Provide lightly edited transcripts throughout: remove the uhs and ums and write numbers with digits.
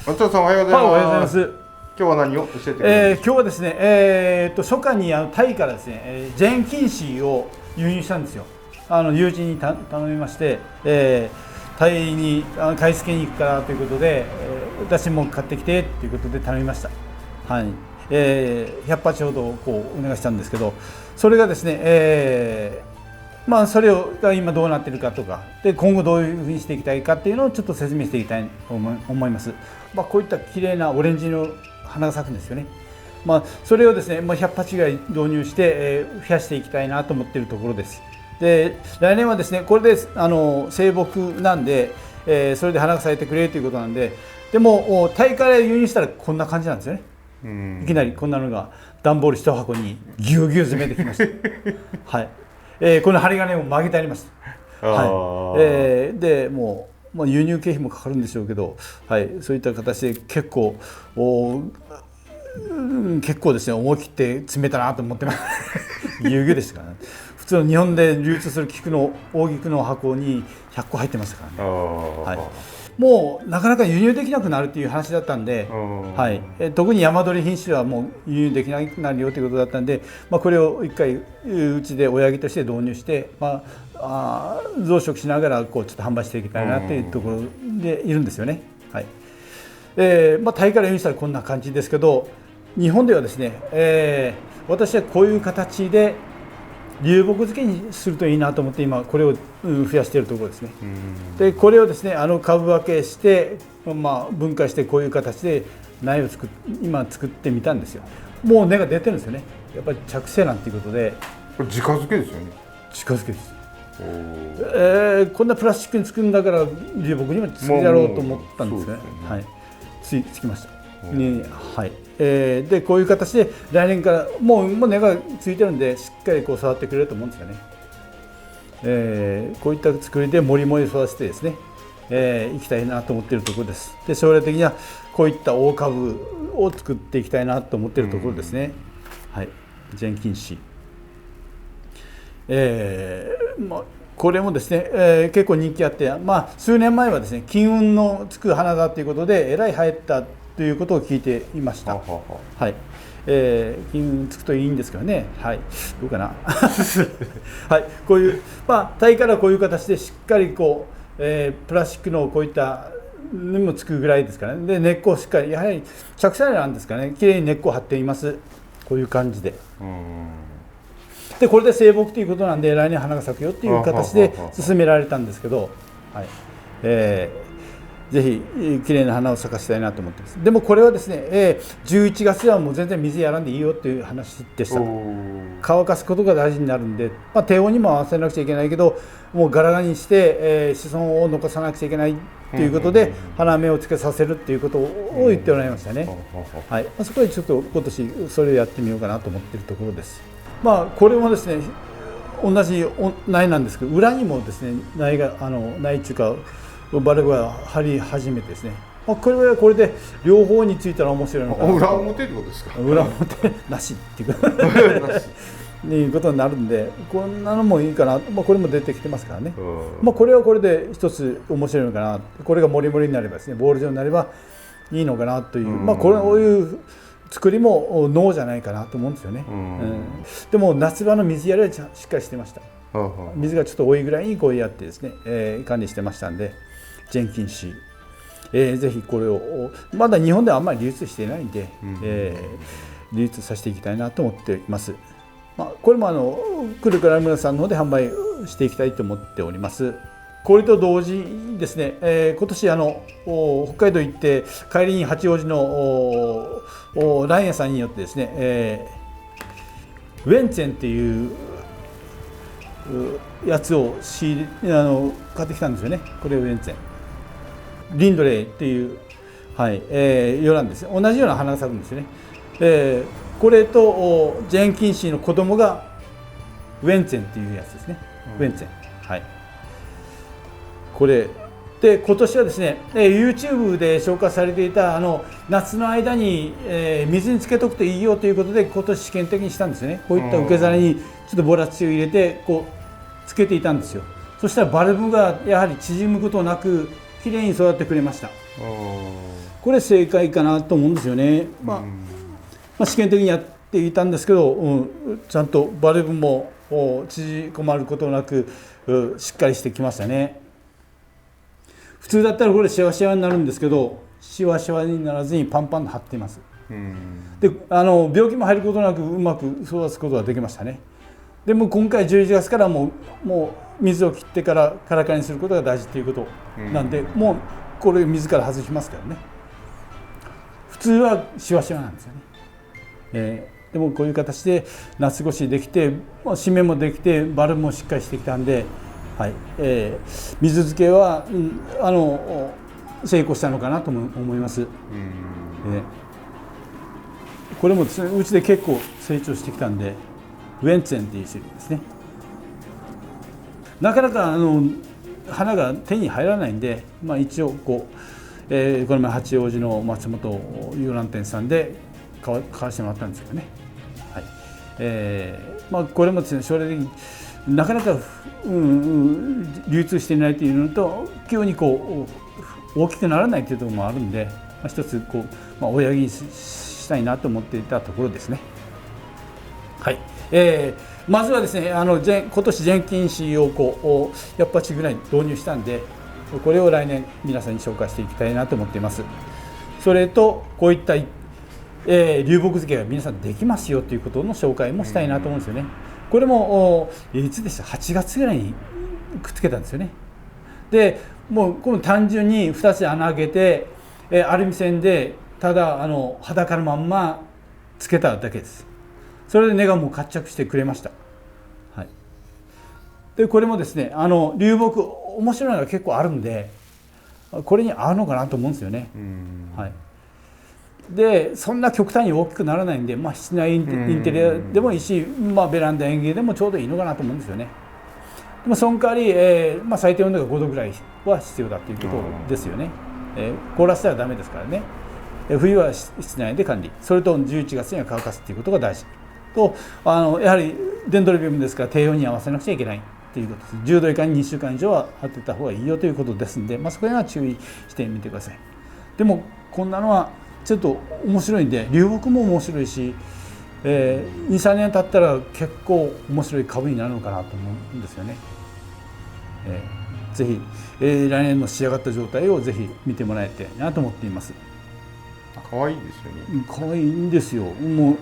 松田さんおはようございます。おはようございます。今日は何を教えてくれますか？今日はですね、初夏にタイからですね、ジェンキンシーを輸入したんですよ。友人に頼みまして、タイに買い付けに行くからということで、私も買ってきてということで頼みました。はい。100鉢ほどこうお願いしたんですけど、それがですね、それが今どうなっているかとかで、今後どういうふうにしていきたいかっていうのをちょっと説明していきたいと思います。こういった綺麗なオレンジの花が咲くんですよね。それをですね、100鉢ぐらい導入して、増やしていきたいなと思っているところです。で、来年はですね、これで生木なんで、それで花が咲いてくれということなんで、でもタイから輸入したらこんな感じなんですよね。いきなりこんなのが段ボール1箱にぎゅうぎゅう詰めてきました。はい。この針金を曲げてあります。はい。でもう、輸入経費もかかるんでしょうけど、はい、そういった形で結構ですね、思い切って詰めたなと思ってます。ぎゅうぎゅうでしたからね。普通の日本で流通する大菊の箱に100個入ってましたからね。はい、もうなかなか輸入できなくなるっていう話だったんで、はい、特に山鳥品種はもう輸入できなくなるよということだったんで、これを一回うちで親木として導入して、増殖しながらこうちょっと販売していきたいなというところでいるんですよね。はい。タイから輸入したらこんな感じですけど、日本ではですね、私はこういう形で流木漬けにするといいなと思って今これを増やしているところですね。でこれをですね株分けして、分解してこういう形で苗を今作ってみたんですよ。もう根が出てるんですよね。やっぱり着生なんていうことで。これ直漬けですよね。直漬けです。こんなプラスチックに作るんだから流木にも作るやろうと思ったんですね。はい、つきました。はい。でこういう形で来年からもう根がついてるんでしっかりこう触ってくれると思うんですよね。こういった作りでもりもり育ててですね、いきたいなと思っているところです。で将来的にはこういった大株を作っていきたいなと思っているところですね。はい、ジェンキンシー。これもですね、結構人気あって、数年前はですね金運のつく花だということでえらい流行ったということを聞いていました。はい。金運つくといいんですけどね。はい。どうかな。はい。こういうタイからこういう形でしっかりこう、プラスチックのこういったにもつくぐらいですからね。で根っこをしっかりやはり着生なんですかね。きれいに根っこを張っています。こういう感じで。でこれで生木ということなんで来年花が咲くよっていう形で進められたんですけど、はい。ぜひきれいな花を咲かせたいなと思ってます。でもこれはですね、11月はもう全然水やらんでいいよっていう話でした。乾かすことが大事になるんで、低温にも合わせなくちゃいけないけど、もうガラガラにして、子孫を残さなくちゃいけないということで、花芽をつけさせるっていうことを言っておられましたね。はい。そこでちょっと今年それをやってみようかなと思っているところです。これもですね、同じ苗なんですけど、裏にもですね苗っていうかバルブが張り始めてですね、これはこれで両方についたら面白いのかな。裏表ってことですか？裏表なしっていうことになるんで、こんなのもいいかな。これも出てきてますからね。これはこれで一つ面白いのかな。これがモリモリになればですね、ボール状になればいいのかなという、こういう作りもノーじゃないかなと思うんですよね。でも夏場の水やりはしっかりしてました。水がちょっと多いぐらいにこうやってですね、管理してましたんで、ジェンキンシー、ぜひこれをまだ日本ではあんまり流通していないんで、流通させていきたいなと思っています。これもくるから村さんの方で販売していきたいと思っております。これと同時にですね、今年北海道行って帰りに八王子のラン屋さんによってですね、ウェンツェンっていうやつを買ってきたんですよね。これウェンツェンリンドレーっていう、ヨランです。同じような花が咲くんですよね。これとジェンキンシーの子供がウェンツェンっていうやつですね。ウェンツェン。はい。これで今年はですね、YouTube で紹介されていた夏の間に、水につけとくといいよということで今年試験的にしたんですよね。こういった受け皿にちょっとボラ土を入れてこうつけていたんですよ。そしたらバルブがやはり縮むことなくきれいに育ってくれました。これ正解かなと思うんですよね。試験的にやっていたんですけど、ちゃんとバルブも縮こまることなくしっかりしてきましたね。普通だったらこれシワシワになるんですけど、シワシワにならずにパンパンと張っています。で病気も入ることなくうまく育つことができましたね。でも今回11月からもう水を切ってからカラカラにすることが大事ということなんで、もうこれ水から外しますけどね。普通はシワシワなんですよね。でもこういう形で夏越しできて締めもできてバルブもしっかりしてきたんで、水漬けは、成功したのかなと思います。これもですね、うちで結構成長してきたんで、ウェンツェンっていう種類ですね。なかなか花が手に入らないんで、一応この前八王子の松本遊覧店さんで買わせてもらったんですけどね。これもですね、将来的になかなか、流通していないというのと、急に大きくならないというところもあるんで、一つおやぎしたいなと思っていたところですね。まずはですね、今年ジェンキンシーを100鉢ぐらい導入したんで、これを来年皆さんに紹介していきたいなと思っています。それとこういった流木漬けが皆さんできますよということの紹介もしたいなと思うんですよね。これもいつでした、8月ぐらいにくっつけたんですよね。でもうこの単純に2つ穴開けてアルミ線でただ裸のまんまつけただけです。それで根がもう活着してくれました。でこれもですね、流木面白いのが結構あるんで、これに合うのかなと思うんですよね。でそんな極端に大きくならないんで、室内インテリアでもいいし、ベランダ園芸でもちょうどいいのかなと思うんですよね。でもその代わり、最低温度が5度ぐらいは必要だということですよね。凍らせたらダメですからね。冬は室内で管理、それと11月には乾かすということが大事と、やはりデンドロビウムですから低温に合わせなくちゃいけないということです。10度以下に2週間以上は当てた方がいいよということですので、そこには注意してみてください。でもこんなのはちょっと面白いんで、流木も面白いし、2、3年経ったら結構面白い株になるのかなと思うんですよね。ぜひ、来年の仕上がった状態をぜひ見てもらいたいなと思っています。可愛いですよね。可愛いんですよ。もう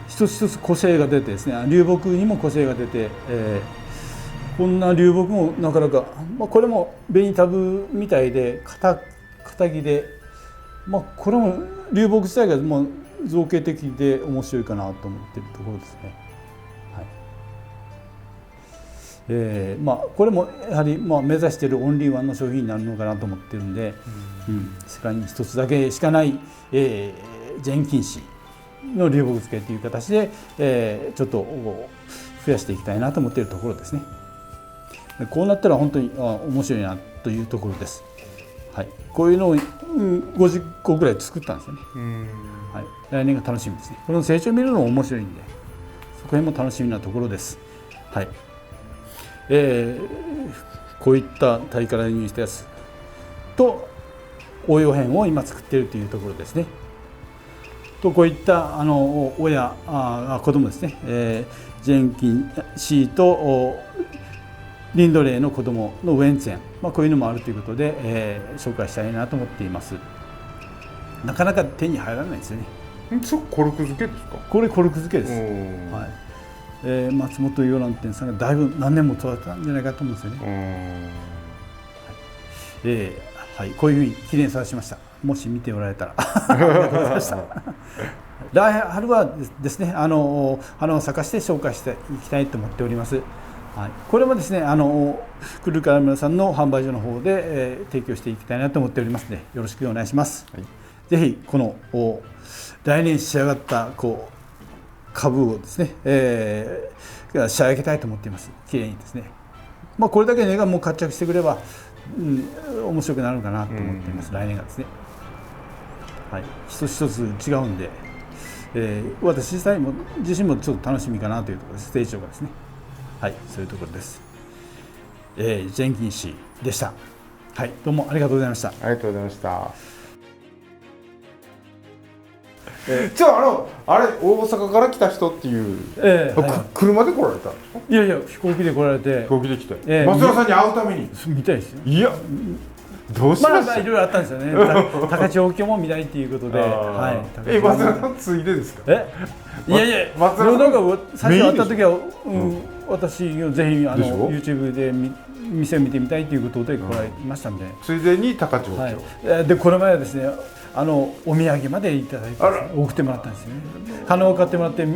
一つ一つ個性が出てですね、流木にも個性が出て、こんな流木もなかなか、これもベニタブみたいで硬木で、これも流木自体がもう造形的で面白いかなと思っているところですね。これもやはり目指しているオンリーワンの商品になるのかなと思ってるんで、世界に一つだけしかない、ジェンキンシーの流木漬けという形で、ちょっと増やしていきたいなと思っているところですね。こうなったら本当に面白いなというところです。こういうのを50個ぐらい作ったんですよね。来年が楽しみですね。この成長を見るのも面白いんで、そこへも楽しみなところです。こういったタイから輸入したやつと応用編を今作っているというところですね。とこういった子供ですね、ジェンキンシーとリンドレーの子供のウェンツェン、こういうのもあるということで、紹介したいなと思っています。なかなか手に入らないですよね。コルク漬けですか？これコルク漬けです。松本遊覧店さんがだいぶ何年も育てたんじゃないかと思うんですよね。こういうふうにきれいにさせました。もし見ておられたらありがとうございました。来春はですね、花を咲かして紹介していきたいと思っております。これもですね、クルーカラ村さんの販売所の方で、提供していきたいなと思っておりますので、よろしくお願いします。ぜひこの来年仕上がった株をですね、仕上げたいと思っています。きれいにですね。これだけ根がもう活着してくれば、面白くなるかなと思っています。来年がですね。一つ一つ違うんで、私自身もちょっと楽しみかなというところです。成長がですね。そういうところです。ジェンキンシーでした。どうもありがとうございました。ありがとうございました。あれ大阪から来た人っていう、車で来られたんですか？いやいや、飛行機で来られて、飛行機で来て、松田さんに会うために見たいですよ。いや、どうしました？まあいろいろあったんですよね。高千穂峡も見たいっていうことで、松田さんついでですか？いやいや、松田さんなんか最初会った時は、私をぜひYouTube で店を見てみたいということで来られましたんで、ついでに高千穂峡で、この前はですね、お土産までいただいて送ってもらったんですよね。花を買ってもらって、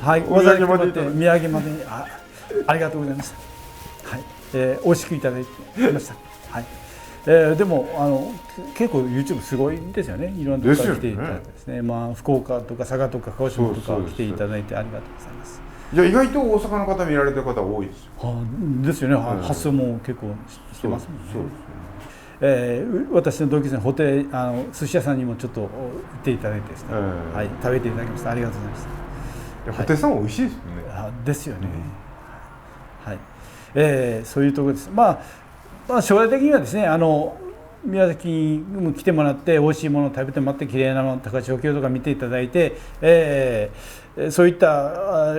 はい、お土産まで土産までありがとうございました。はい、美味しくいただいてました。はい。でも結構 YouTube すごいですよね。いろんなとこから来ていただいてですね、まあ福岡とか佐賀とか鹿児島とか来ていただいてありがとうございます。いや、意外と大阪の方見られてる方多いですよ。ですよね。発想も結構してますもんね。そうですね。私の同級生のホテル寿司屋さんにもちょっと行っていただいてですね、はい、食べていただきました。ありがとうございました。ホテルさんも美味しいですよね。ですよね。はい。そういうところです。まあ将来的にはですね、宮崎にも来てもらって美味しいものを食べてもらって、きれいな高千穂峡とか見ていただいて、そういった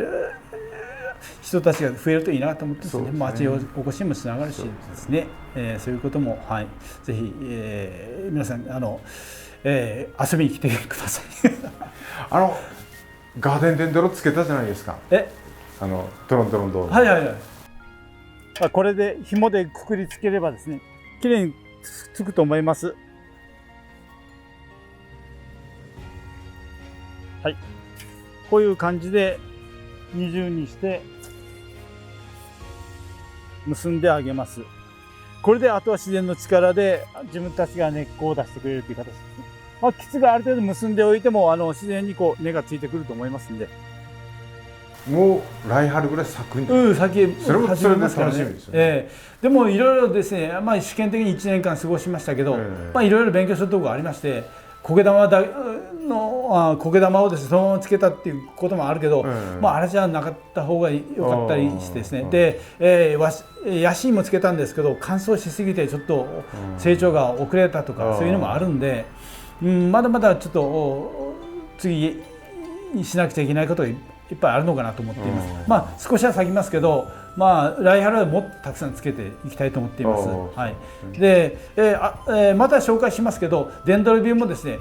人たちが増えるといいなと思ってですね、町おこしもしながらしですね、そういうことも、はい、ぜひ、皆さん遊びに来てください。ガーデンデンドロつけたじゃないですか。トロントロンドー。はいはいはい。これで紐でくくりつければですね、きれいにつくと思います。はい、こういう感じで二重にして結んであげます。これであとは自然の力で自分たちが根っこを出してくれるという形ですね。まあ、キツがある程度結んでおいても自然にこう根がついてくると思いますんで。もう来春ぐらい咲くんですか？それも楽しみですよね。でもいろいろですね、まあ、試験的に1年間過ごしましたけど、まあいろいろ勉強するところがありまして、苔玉をですねそのままつけたっていうこともあるけど、まああれじゃなかった方が良かったりしてですね、で、ヤシもつけたんですけど、乾燥しすぎてちょっと成長が遅れたとかそういうのもあるんで、まだまだちょっと次しなくちゃいけないことがいっぱいあるのかなと思っています。まあ少しは咲きますけど、まあ来春はもっとたくさんつけていきたいと思っています。はい。で、また紹介しますけど、デンドロビウムもですね、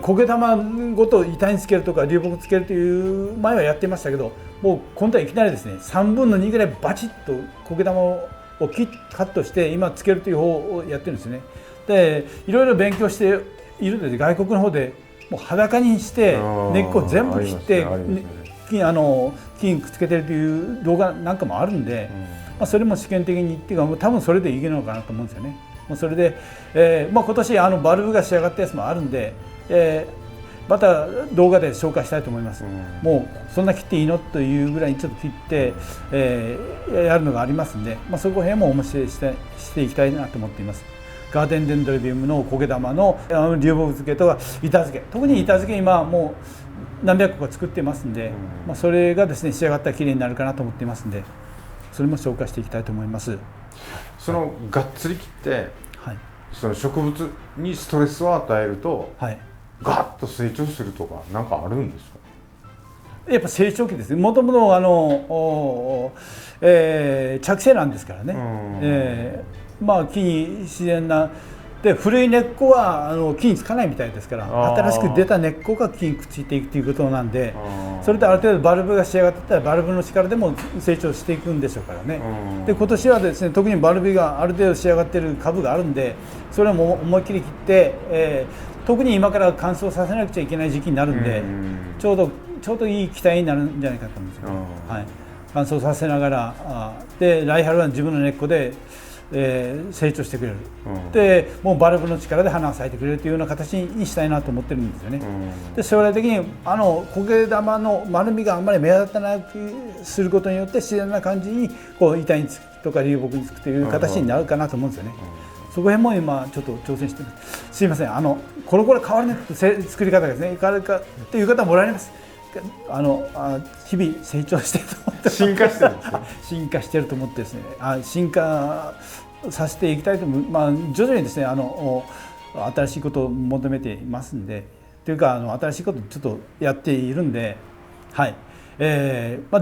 苔玉ごと板につけるとか流木つけるという前はやってましたけど、もう今度はいきなりですね、3分の2ぐらいバチッと苔玉をカットして今つけるという方をやってるんですね。で、いろいろ勉強しているので、外国の方でもう裸にして根っこを全部切って金くっつけてるという動画なんかもあるんで、まあ、それも試験的にっていうか、多分それでいけるのかなと思うんですよね。それで、まあ、今年バルブが仕上がったやつもあるんで、また動画で紹介したいと思います。もうそんな切っていいのというぐらいにちょっと切って、やるのがありますんで、まあ、そこへもお見せしていきたいなと思っています。ガーデンデンドロビウムの苔玉の流木漬けとか板漬け、特に板漬け今もう何百個か作ってますんで、まあ、それがですね仕上がったらきれいになるかなと思っていますんで、それも紹介していきたいと思います。そのがっつり切って、その植物にストレスを与えると、ガッと成長するとか何かあるんですか？やっぱ成長期ですね。もともと着生なんですからね。まあ木に自然なで、古い根っこは木につかないみたいですから、新しく出た根っこが木にくっついていくということなんで、それである程度バルブが仕上がってたらバルブの力でも成長していくんでしょうからね。で、今年はですね、特にバルブがある程度仕上がっている株があるんで、それも思いっきり切って、特に今から乾燥させなくちゃいけない時期になるんで、ちょうどいい期待になるんじゃないかと思うんですよ。乾燥させながらで、来春は自分の根っこで成長してくれる、でもうバルブの力で花が咲いてくれるというような形にしたいなと思ってるんですよね。で、将来的に苔玉の丸みがあんまり目立たなくすることによって自然な感じにこう板につくとか流木につくという形になるかなと思うんですよね。そこへも今ちょっと挑戦してます。すいません、コロコロ変わらない作り方がですね、いかがかっていう方もおられます。日々成長してると思って進化してるんですよ。進化してると思ってですね、進化させていきたいと思う。まあ徐々にですね新しいことを求めていますんで、というか新しいことをちょっとやっているんで、はい、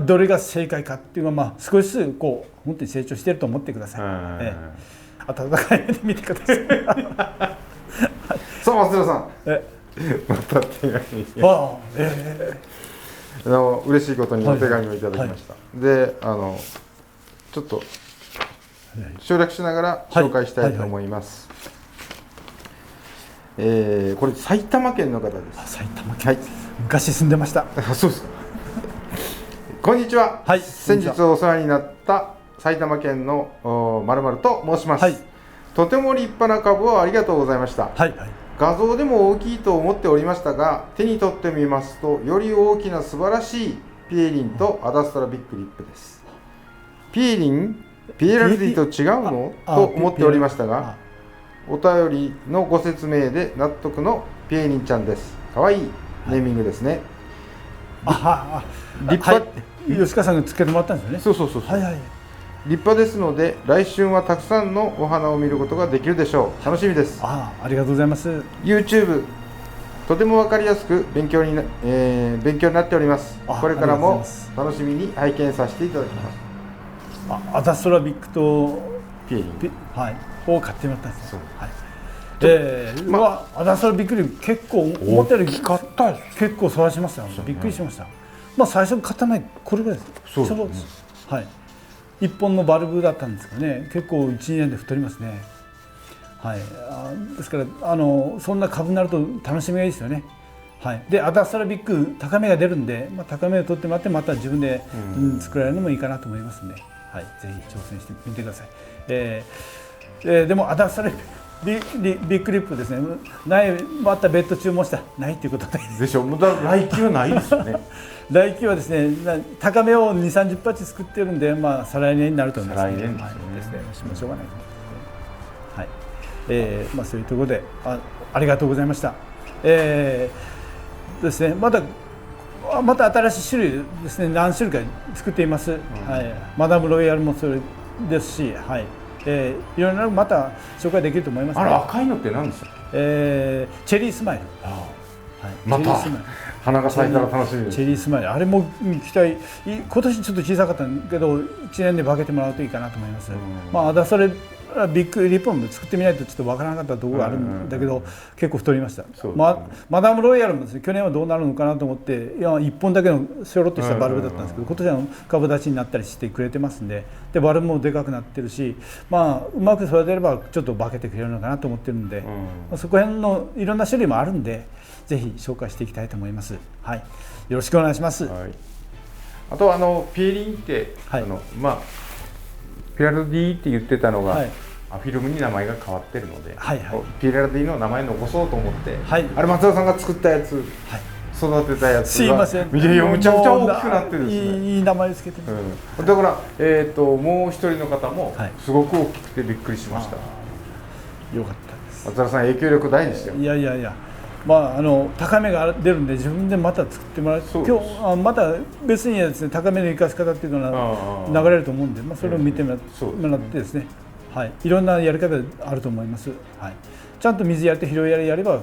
どれが正解かっていうのは、少しずつこう本当に成長していると思ってください。温かい目で見てください。さあ松浦さん、また手紙嬉しいことにお手紙をいただきました。でちょっと省略しながら紹介したいと思います。これ埼玉県の方です。埼玉県、昔住んでました。そうですか。こんにちは、先日お世話になった埼玉県のまるまると申します。とても立派な株をありがとうございました。画像でも大きいと思っておりましたが、手に取ってみますとより大きな素晴らしいピエリンとアダストラビッグリップです。ピエラルディと違うのと思っておりましたが、お便りのご説明で納得のピエリンちゃんです。かわいいネーミングですね。立派、吉川さんがつけてもらったんですよね。そう。立派ですので、来春はたくさんのお花を見ることができるでしょう。楽しみです。ありがとうございます。YouTube、とても分かりやすく勉強になっております。これからも楽しみに拝見させていただきます。アダストラビックとピエリン、を買ってもらったんですよ。アダストラビックリップ結構思ったより結構育ちましたよ。びっくりしました。最初買ったのはこれぐらいです。そうです。1本のバルブだったんですけどね、結構1、2年で太りますね。ですからそんな株になると楽しみがいいですよね。でアダストラビッグ高めが出るんで、高めを取ってもらってまた自分で作られるのもいいかなと思いますので、ぜひ挑戦してみてください。でもアダストラビッグリップですね、また別途注文したないということでしょ。来期はないですよね。来期はですね、高めを2、30パッチ作ってるんで、再来年になると思います。来年ですね。しょうがない。そういうところでありがとうございました。ですね、また新しい種類ですね、何種類か作っています。マダムロイヤルもそれですし、いろんなまた紹介できると思います。赤いのって何ですか？チェリースマイル。また花が咲いたら楽しみです。チェリースマイル、あれも期待、今年ちょっと小さかったんだけど1年で化けてもらうといいかなと思います。アダストラビッグリップも作ってみないとちょっとわからなかったところがあるんだけど、結構太りました。マダムロイヤルもですね、去年はどうなるのかなと思って、1本だけのひょろっとしたバルブだったんですけど、今年は株立ちになったりしてくれてますんで、バルブもでかくなってるし、うまく育てればちょっと化けてくれるのかなと思ってるんで、そこら辺のいろんな種類もあるんで、ぜひ紹介していきたいと思います。よろしくお願いします。あとピエリンって、ピエラルディって言ってたのが、フィルムに名前が変わってるので、ピエラルディの名前残そうと思って、あれ松田さんが作ったやつ、育てたやつが、すいません、むちゃくちゃ大きくなってるんですね。いい名前つけてだからもう一人の方もすごく大きくてびっくりしました。よかったです。松田さん影響力大ですよ。いや高めが出るんで自分でまた作ってもらう。今日また別にですね、高めの生かし方っていうのが流れると思うんで、それを見てもらってですね、いろんなやり方あると思います。ちゃんと水やりと肥料やりやれば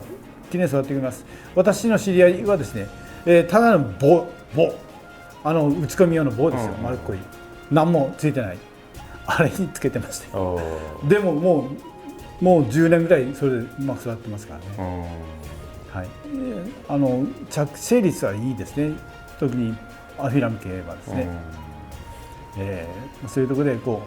きれいに育ってきます。私の知り合いはですね、ただの棒、打ち込み用の棒ですよ、丸っこい、何もついてない、あれにつけてまして、でももう10年ぐらいそれでうまく育ってますからね。着生率はいいですね。特にアフィラム系はですね。そういうところ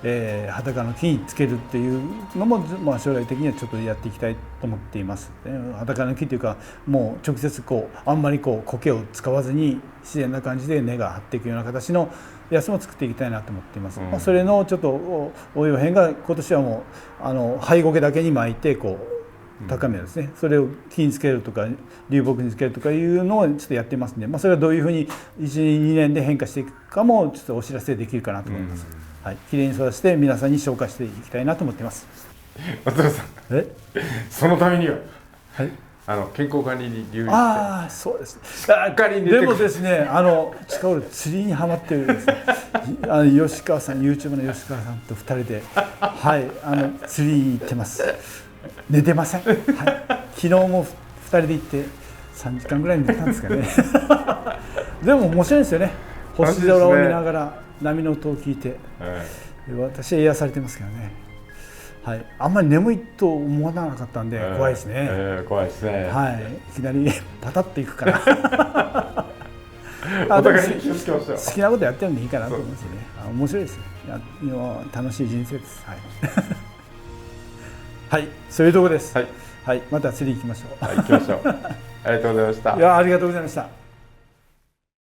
で裸の木につけるっていうのも、将来的にはちょっとやっていきたいと思っています。裸の木というか、もう直接あんまり苔を使わずに自然な感じで根が張っていくような形のやつも作っていきたいなと思っています。それのちょっと応用編が今年はもう灰苔だけに巻いて高めですね、それを木につけるとか流木につけるとかいうのをちょっとやってますんで、それがどういうふうに1、2年で変化していくかもちょっとお知らせできるかなと思います。きれいに育てて皆さんに紹介していきたいなと思っています。松田さん、そのためには、健康管理に留意して。そうです。でもですね、近頃釣りにはまってるですね、吉川さん、YouTuber の吉川さんと2人で釣りに行ってます。寝てません。昨日も2人で行って3時間ぐらい寝たんですかねでも面白いですよね。星空を見ながら波の音を聞いて、私は癒されてますけどね。はい、あんまり眠いと思わなかったんで怖いですね。怖いですね。はい、いきなりパタッといくからお互いに気をつけましょう。好きなことやってるんでいいかなと思いますね。面白いですね。楽しい人生です。はいはい、そういうところです。はい、また釣り行きましょう。はい、行きましょう。ありがとうございました。いや、ありがとうございました。